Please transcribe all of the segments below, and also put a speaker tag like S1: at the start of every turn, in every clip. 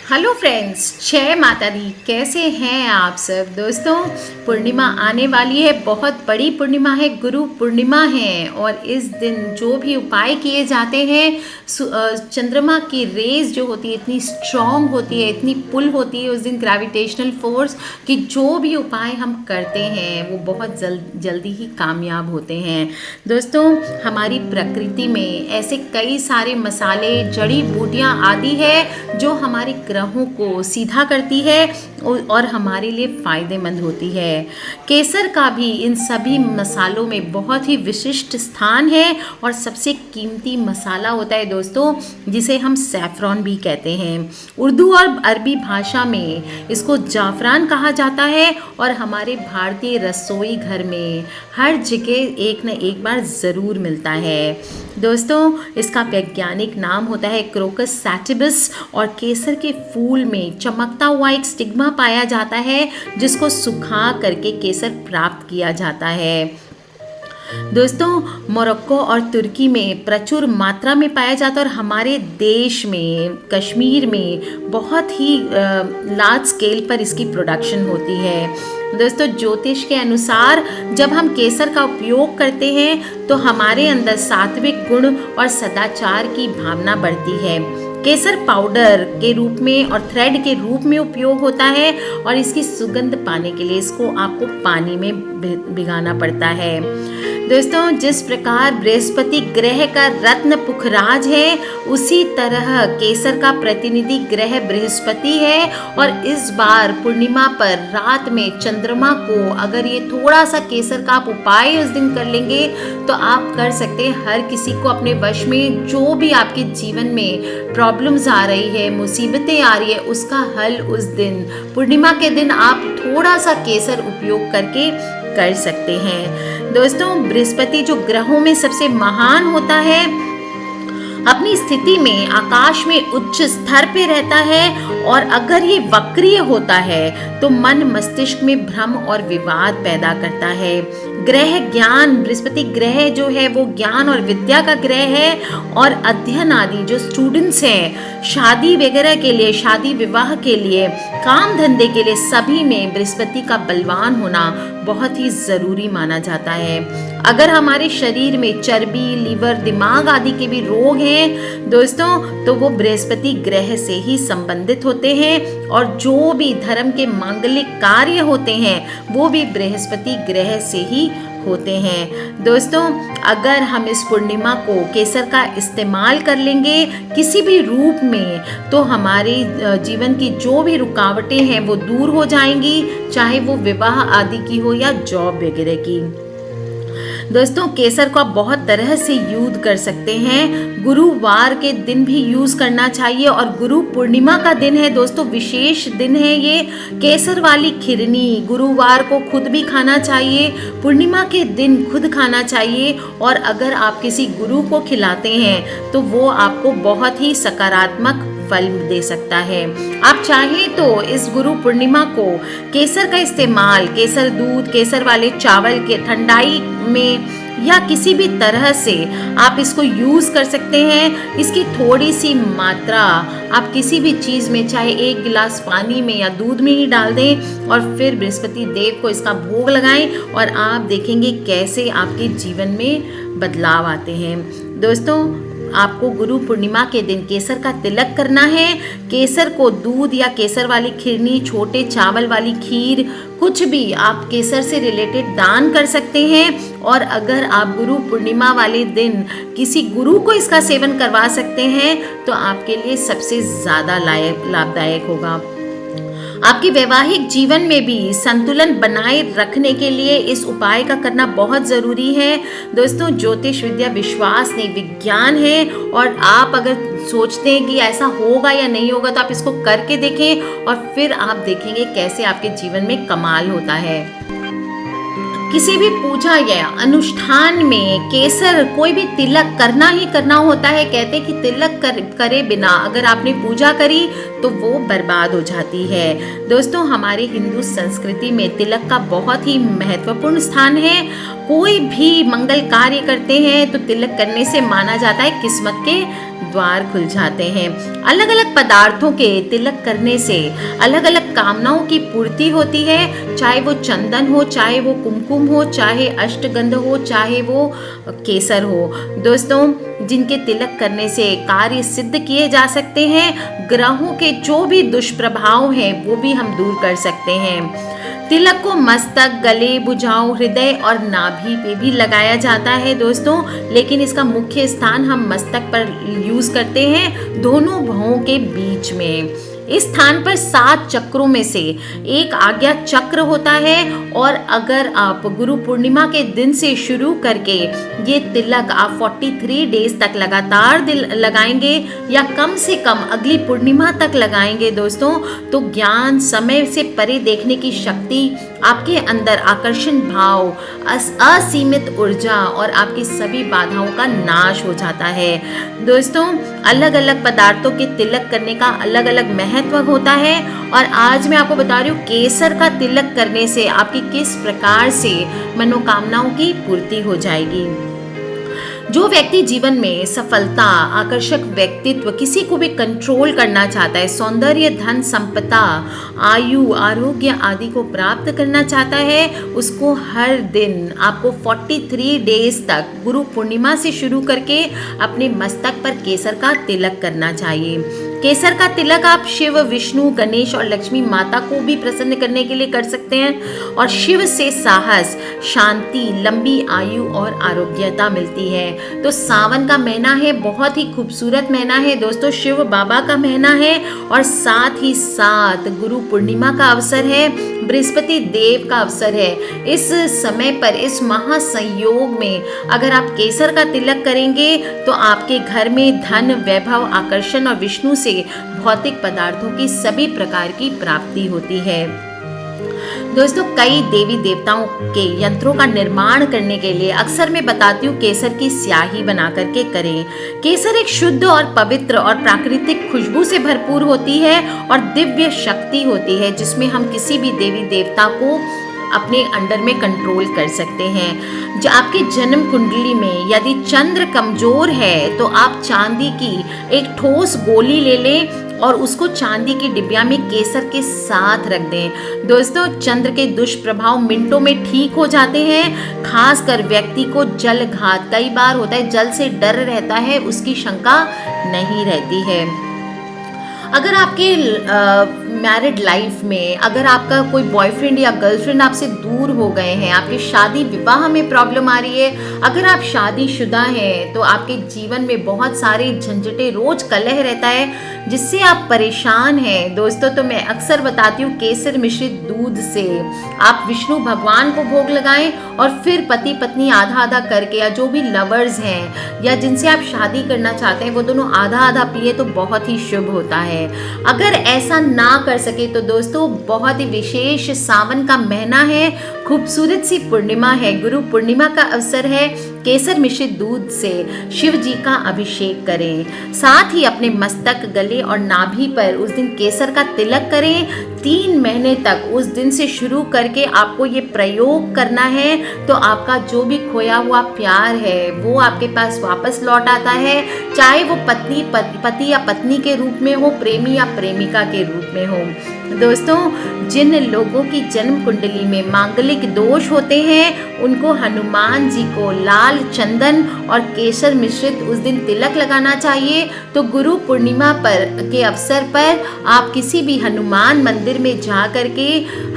S1: Hello friends, जय माता दी। कैसे हैं आप सब दोस्तों। पूर्णिमा आने वाली है, बहुत बड़ी पूर्णिमा है, गुरु पूर्णिमा है। और इस दिन जो भी उपाय किए जाते हैं, चंद्रमा की रेज जो होती है इतनी स्ट्रॉन्ग होती है, इतनी पुल होती है उस दिन ग्रेविटेशनल फोर्स कि जो भी उपाय हम करते हैं वो बहुत जल्दी ही कामयाब होते हैं। दोस्तों, हमारी प्रकृति में ऐसे कई सारे मसाले, जड़ी बूटियाँ आदि है जो हमारे ग्रहों को सीधा करती है और हमारे लिए फ़ायदेमंद होती है। केसर का भी इन सभी मसालों में बहुत ही विशिष्ट स्थान है और सबसे कीमती मसाला होता है दोस्तों, जिसे हम सैफ़रॉन भी कहते हैं। उर्दू और अरबी भाषा में इसको जाफ़रान कहा जाता है और हमारे भारतीय रसोई घर में हर जगह एक न एक बार ज़रूर मिलता है। दोस्तों, इसका वैज्ञानिक नाम होता है क्रोकस सैटिवस और केसर के फूल में चमकता हुआ एक स्टिग्मा पाया जाता है जिसको सुखा करके केसर प्राप्त किया जाता है। दोस्तों, मोरक्को और तुर्की में प्रचुर मात्रा में पाया जाता है और हमारे देश में कश्मीर में बहुत ही लार्ज स्केल पर इसकी प्रोडक्शन होती है। दोस्तों, ज्योतिष के अनुसार जब हम केसर का उपयोग करते हैं तो हमारे अंदर सात्विक गुण और सदाचार की भावना बढ़ती है। केसर पाउडर के रूप में और थ्रेड के रूप में उपयोग होता है और इसकी सुगंध पाने के लिए इसको आपको पानी में भिगाना पड़ता है। दोस्तों, जिस प्रकार बृहस्पति ग्रह का रत्न पुखराज है, उसी तरह केसर का प्रतिनिधि ग्रह बृहस्पति है। और इस बार पूर्णिमा पर रात में चंद्रमा को अगर ये थोड़ा सा केसर का आप उपाय उस दिन कर लेंगे तो आप कर सकते हैं हर किसी को अपने वश में। जो भी आपके जीवन में प्रॉब्लम्स आ रही है, मुसीबतें आ रही है, उसका हल उस दिन पूर्णिमा के दिन आप थोड़ा सा केसर उपयोग करके कर सकते हैं। दोस्तों, बृहस्पति जो ग्रहों में सबसे महान होता है, अपनी स्थिति में आकाश में उच्च स्तर पे रहता है और अगर ये वक्रीय होता है तो मन मस्तिष्क में भ्रम और विवाद पैदा करता है। ग्रह ज्ञान, बृहस्पति ग्रह जो है वो ज्ञान और विद्या का ग्रह है और अध्ययन आदि जो स्टूडेंट्स हैं, शादी वगैरह के लिए, शादी विवाह के लिए, काम धंधे के लिए, सभी में बृहस्पति का बलवान होना बहुत ही ज़रूरी माना जाता है। अगर हमारे शरीर में चर्बी, लीवर, दिमाग आदि के भी रोग हैं दोस्तों, तो वो बृहस्पति ग्रह से ही संबंधित होते हैं और जो भी धर्म के मांगलिक कार्य होते हैं वो भी बृहस्पति ग्रह से ही होते हैं। दोस्तों, अगर हम इस पूर्णिमा को केसर का इस्तेमाल कर लेंगे किसी भी रूप में तो हमारे जीवन की जो भी रुकावटें हैं वो दूर हो जाएंगी, चाहे वो विवाह आदि की हो या जॉब वगैरह की। दोस्तों, केसर को आप बहुत तरह से यूज कर सकते हैं। गुरुवार के दिन भी यूज करना चाहिए और गुरु पूर्णिमा का दिन है दोस्तों, विशेष दिन है ये। केसर वाली खिरनी गुरुवार को खुद भी खाना चाहिए, पूर्णिमा के दिन खुद खाना चाहिए और अगर आप किसी गुरु को खिलाते हैं तो वो आपको बहुत ही सकारात्मक फल दे सकता है। आप चाहें तो इस गुरु पूर्णिमा को केसर का इस्तेमाल, केसर दूध, केसर वाले चावल के ठंडाई में या किसी भी तरह से आप इसको यूज़ कर सकते हैं। इसकी थोड़ी सी मात्रा आप किसी भी चीज़ में, चाहे 1 गिलास पानी में या दूध में ही डाल दें और फिर बृहस्पति देव को इसका भोग लगाएं और आप देखेंगे कैसे आपके जीवन में बदलाव आते हैं। दोस्तों, आपको गुरु पूर्णिमा के दिन केसर का तिलक करना है। केसर को दूध या केसर वाली खिरनी, छोटे चावल वाली खीर, कुछ भी आप केसर से रिलेटेड दान कर सकते हैं। और अगर आप गुरु पूर्णिमा वाले दिन किसी गुरु को इसका सेवन करवा सकते हैं तो आपके लिए सबसे ज़्यादा लाभदायक होगा। आपके वैवाहिक जीवन में भी संतुलन बनाए रखने के लिए इस उपाय का करना बहुत ज़रूरी है। दोस्तों, ज्योतिष विद्या विश्वास नहीं, विज्ञान है और आप अगर सोचते हैं कि ऐसा होगा या नहीं होगा तो आप इसको करके देखें और फिर आप देखेंगे कैसे आपके जीवन में कमाल होता है। किसी भी पूजा या अनुष्ठान में केसर, कोई भी तिलक करना ही करना होता है। कहते हैं कि तिलक करे बिना अगर आपने पूजा करी तो वो बर्बाद हो जाती है। दोस्तों, हमारे हिंदू संस्कृति में तिलक का बहुत ही महत्वपूर्ण स्थान है। कोई भी मंगल कार्य करते हैं तो तिलक करने से माना जाता है किस्मत के द्वार खुल जाते हैं। अलग अलग पदार्थों के तिलक करने से अलग अलग कामनाओं की पूर्ति होती है, चाहे वो चंदन हो, चाहे वो कुमकुम हो, चाहे अष्टगंध हो, चाहे वो केसर हो। दोस्तों, जिनके तिलक करने से कार्य सिद्ध किए जा सकते हैं, ग्रहों के जो भी दुष्प्रभाव हैं वो भी हम दूर कर सकते हैं। तिलक को मस्तक, गले, भुजाओं, हृदय और नाभि पे भी लगाया जाता है दोस्तों, लेकिन इसका मुख्य स्थान हम मस्तक पर यूज करते हैं, दोनों भौं के बीच में। इस स्थान पर 7 चक्रों में से एक आज्ञा चक्र होता है, और अगर आप गुरु पूर्णिमा के दिन से शुरू करके ये तिलक आप 43 डेज तक लगातार लगाएंगे या कम से कम अगली पूर्णिमा तक लगाएंगे दोस्तों, तो ज्ञान, समय से परे देखने की शक्ति, आपके अंदर आकर्षण भाव, असीमित ऊर्जा और आपकी सभी बाधाओं का नाश हो जाता है। दोस्तों, अलग अलग पदार्थों के तिलक करने का अलग अलग महत्व होता है, और आज मैं आपको बता रही हूँ केसर का तिलक करने से आपकी किस प्रकार से मनोकामनाओं की पूर्ति हो जाएगी। जो व्यक्ति जीवन में सफलता, आकर्षक व्यक्तित्व, किसी को भी कंट्रोल करना चाहता है, सौंदर्य, धन, संपदा, आयु, आरोग्य आदि को प्राप्त करना चाहता है, उसको हर दिन आपको 43 डेज तक गुरु पूर्णिमा से शुरू करके अपने मस्तक पर केसर का तिलक करना चाहिए। केसर का तिलक आप शिव, विष्णु, गणेश और लक्ष्मी माता को भी प्रसन्न करने के लिए कर सकते हैं, और शिव से साहस, शांति, लंबी आयु और आरोग्यता मिलती है। तो सावन का महीना है, बहुत ही खूबसूरत महीना है दोस्तों, शिव बाबा का महीना है, और साथ ही साथ गुरु पूर्णिमा का अवसर है, बृहस्पति देव का अवसर है। इस समय पर, इस महासंयोग में अगर आप केसर का तिलक करेंगे तो आपके घर में धन, वैभव, आकर्षण और विष्णु से भौतिक पदार्थों की सभी प्रकार की प्राप्ति होती है। दोस्तों, कई देवी देवताओं के यंत्रों का निर्माण करने के लिए अक्सर मैं बताती हूँ केसर की स्याही बना करके करें। केसर एक शुद्ध और पवित्र और प्राकृतिक खुशबू से भरपूर होती है और दिव्य शक्ति होती है, जिसमें हम किसी भी देवी देवता को अपने अंडर में कंट्रोल कर सकते हैं। जो आपके जन्म कुंडली में यदि चंद्र कमजोर है तो आप चांदी की एक ठोस गोली ले लें और उसको चांदी की डिबिया में केसर के साथ रख दें। दोस्तों, चंद्र के दुष्प्रभाव मिनटों में ठीक हो जाते हैं। खासकर व्यक्ति को जल घात कई बार होता है, जल से डर रहता है, उसकी शंका नहीं रहती है। अगर आपके मैरिड लाइफ में अगर आपका कोई बॉयफ्रेंड या गर्लफ्रेंड आपसे दूर हो गए हैं, आपके शादी विवाह में प्रॉब्लम आ रही है, अगर आप शादीशुदा हैं तो आपके जीवन में बहुत सारे झंझटें, रोज कलह रहता है जिससे आप परेशान हैं दोस्तों, तो मैं अक्सर बताती हूँ केसर मिश्रित दूध से आप विष्णु भगवान को भोग लगाएं, और फिर पति पत्नी आधा आधा करके, या जो भी लवर्स हैं या जिनसे आप शादी करना चाहते हैं वो दोनों आधा आधा पिए तो बहुत ही शुभ होता है। अगर ऐसा ना कर सके तो दोस्तों, बहुत ही विशेष सावन का महीना है, खूबसूरत सी पूर्णिमा है, गुरु पूर्णिमा का अवसर है, केसर मिश्रित दूध से शिव जी का अभिषेक करें। साथ ही अपने मस्तक, गले और नाभि पर उस दिन केसर का तिलक करें। 3 महीने तक उस दिन से शुरू करके आपको ये प्रयोग करना है, तो आपका जो भी खोया हुआ प्यार है वो आपके पास वापस लौट आता है, चाहे वो पति या पत्नी के रूप में हो, प्रेमी या प्रेमिका के रूप में हो। दोस्तों, जिन लोगों की जन्म कुंडली में मांगलिक दोष होते हैं उनको हनुमान जी को लाल चंदन और केसर मिश्रित उस दिन तिलक लगाना चाहिए। तो गुरु पूर्णिमा के अवसर पर आप किसी भी हनुमान मंदिर में जा करके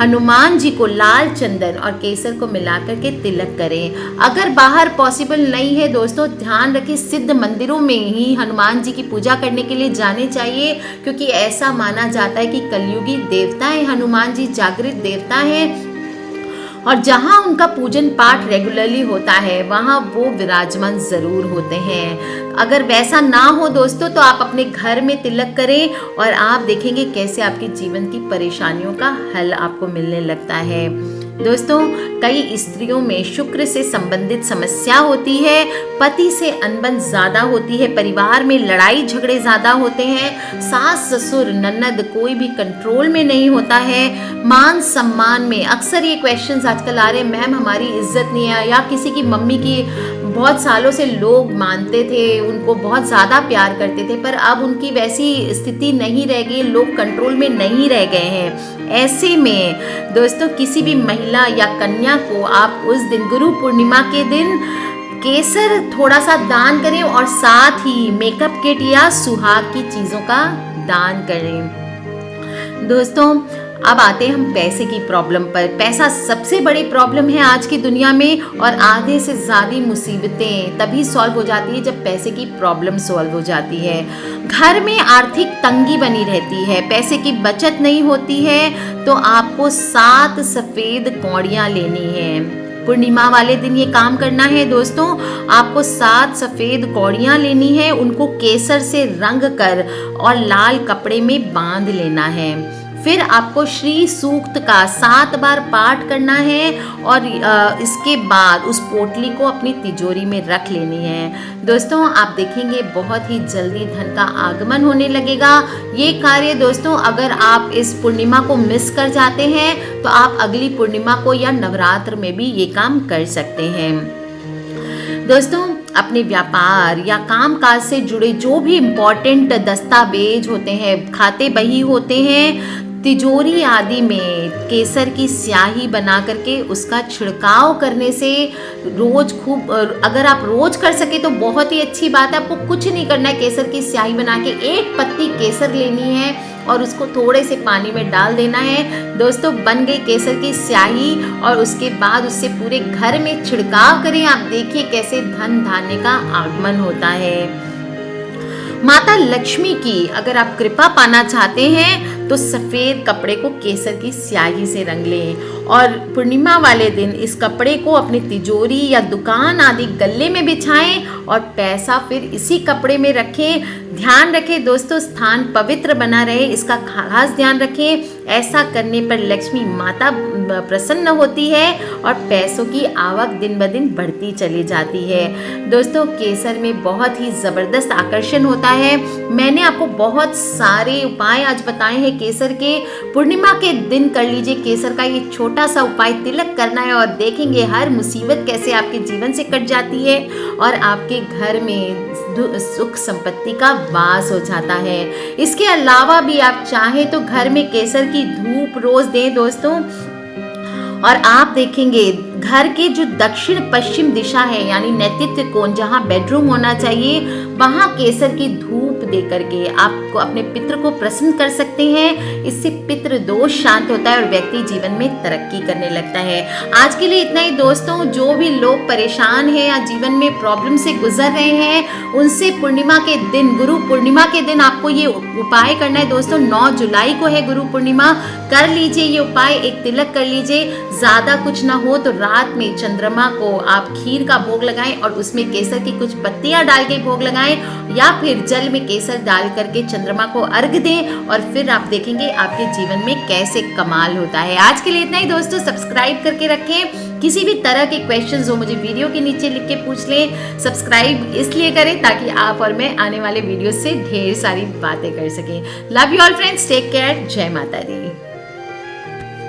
S1: हनुमान जी को लाल चंदन और केसर को मिला करके तिलक करें। अगर बाहर पॉसिबल नहीं है दोस्तों, ध्यान रखें सिद्ध मंदिरों में ही हनुमान जी की पूजा करने के लिए जाने चाहिए, क्योंकि ऐसा माना जाता है कि कलयुगी देवता है हनुमान जी, जागृत देवता है, और जहाँ उनका पूजन पाठ रेगुलरली होता है वहाँ वो विराजमान जरूर होते हैं। अगर वैसा ना हो दोस्तों तो आप अपने घर में तिलक करें और आप देखेंगे कैसे आपके जीवन की परेशानियों का हल आपको मिलने लगता है। दोस्तों, कई स्त्रियों में शुक्र से संबंधित समस्या होती है, पति से अनबन ज़्यादा होती है, परिवार में लड़ाई झगड़े ज़्यादा होते हैं, सास ससुर ननद कोई भी कंट्रोल में नहीं होता है, मान सम्मान में अक्सर ये क्वेश्चंस आजकल आ रहे हैं, मैम हमारी इज्जत नहीं है, या किसी की मम्मी की बहुत सालों से लोग मानते थे, उनको बहुत ज़्यादा प्यार करते थे, पर अब उनकी वैसी स्थिति नहीं रह गई, लोग कंट्रोल में नहीं रह गए हैं। ऐसे में दोस्तों, किसी भी महिला या कन्या को आप उस दिन गुरु पूर्णिमा के दिन केसर थोड़ा सा दान करें और साथ ही मेकअप किट या सुहाग की चीज़ों का दान करें। दोस्तों, अब आते हैं हम पैसे की प्रॉब्लम पर। पैसा सबसे बड़ी प्रॉब्लम है आज की दुनिया में, और आधे से ज़्यादा मुसीबतें तभी सॉल्व हो जाती है जब पैसे की प्रॉब्लम सॉल्व हो जाती है। घर में आर्थिक तंगी बनी रहती है, पैसे की बचत नहीं होती है, तो आपको 7 सफ़ेद कौड़ियाँ लेनी है। पूर्णिमा वाले दिन ये काम करना है दोस्तों, आपको 7 सफ़ेद कौड़ियाँ लेनी है, उनको केसर से रंग कर और लाल कपड़े में बांध लेना है। फिर आपको श्री सूक्त का 7 बार पाठ करना है और इसके बाद उस पोटली को अपनी तिजोरी में रख लेनी है। दोस्तों, आप देखेंगे बहुत ही जल्दी धन का आगमन होने लगेगा। ये कार्य दोस्तों, अगर आप इस पूर्णिमा को मिस कर जाते हैं तो आप अगली पूर्णिमा को या नवरात्र में भी ये काम कर सकते हैं। दोस्तों, अपने व्यापार या काम काज से जुड़े जो भी इम्पोर्टेंट दस्तावेज होते हैं, खाते बही होते हैं, तिजोरी आदि में केसर की स्याही बना करके उसका छिड़काव करने से रोज खूब, अगर आप रोज कर सके तो बहुत ही अच्छी बात है। आपको कुछ नहीं करना है, केसर की स्याही बना के 1 पत्ती केसर लेनी है और उसको थोड़े से पानी में डाल देना है। दोस्तों, बन गई केसर की स्याही, और उसके बाद उससे पूरे घर में छिड़काव करें। आप देखिए कैसे धन धान्य का आगमन होता है। माता लक्ष्मी की अगर आप कृपा पाना चाहते हैं तो सफ़ेद कपड़े को केसर की स्याही से रंग लें और पूर्णिमा वाले दिन इस कपड़े को अपनी तिजोरी या दुकान आदि गल्ले में बिछाएं और पैसा फिर इसी कपड़े में रखें। ध्यान रखें दोस्तों, स्थान पवित्र बना रहे, इसका खास ध्यान रखें। ऐसा करने पर लक्ष्मी माता प्रसन्न होती है और पैसों की आवक दिन ब दिन बढ़ती चली जाती है। दोस्तों, केसर में बहुत ही ज़बरदस्त आकर्षण होता है। मैंने आपको बहुत सारे उपाय आज बताए हैं केसर के। पूर्णिमा के दिन कर लीजिए केसर का ये छोटा सा उपाय, तिलक करना है और देखेंगे हर मुसीबत कैसे आपके जीवन से कट जाती है और आपके घर में सुख संपत्ति का वास हो जाता है। इसके अलावा भी आप चाहें तो घर में केसर की धूप रोज दें दोस्तों, और आप देखेंगे घर के जो दक्षिण पश्चिम दिशा है यानी नैतित्व कोण, जहाँ बेडरूम होना चाहिए, वहाँ केसर की धूप दे करके आपको अपने पितृ को प्रसन्न कर सकते हैं। इससे पितृ दोष शांत होता है और व्यक्ति जीवन में तरक्की करने लगता है। आज के लिए इतना ही दोस्तों। जो भी लोग परेशान हैं या जीवन में प्रॉब्लम से गुजर रहे हैं, उनसे पूर्णिमा के दिन, गुरु पूर्णिमा के दिन आपको ये उपाय करना है दोस्तों। 9 जुलाई को है गुरु पूर्णिमा, कर लीजिए ये उपाय, एक तिलक कर लीजिए। ज़्यादा कुछ ना हो तो रात में चंद्रमा को आप खीर का भोग लगाएं और उसमें केसर की कुछ पत्तियां डाल के भोग लगाएं, या फिर जल में केसर डाल करके चंद्रमा को अर्घ दें और फिर आप देखेंगे आपके जीवन में कैसे कमाल होता है। आज के लिए इतना ही दोस्तों। सब्सक्राइब करके रखें। किसी भी तरह के क्वेश्चंस हो मुझे वीडियो के नीचे लिख के पूछ लें। सब्सक्राइब इसलिए करें ताकि आप और मैं आने वाले वीडियो से ढेर सारी बातें कर सकें। Love you all friends, take care, जय माता दी।